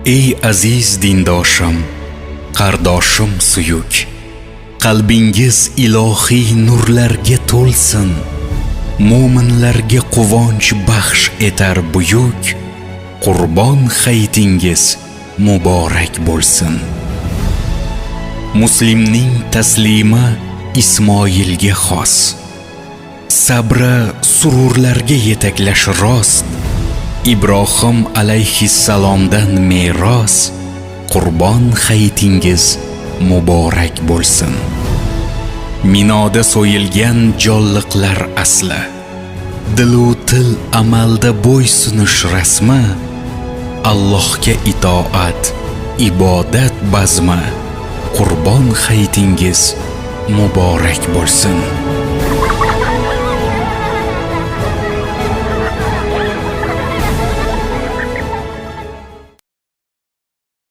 Ey aziz dindoshim, qardoshim suyuk, qalbingiz ilohiy nurlarga to'lsin, mo'minlarga quvonch baxsh etar buyuk, Qurbon hayitingiz muborak bo'lsin. Muslimning taslima Ismoilga xos, sabra sururlarga yetaklash rost, Ibrohim alayhissalomdan meros, Qurbon hayitingiz muborak bo'lsin. Minoda so'yilgan jonliqlar asli, dilu til amalda bo'ysunish rasmi, Allohga itoat, ibodat bazmi, Qurbon hayitingiz muborak bo'lsin.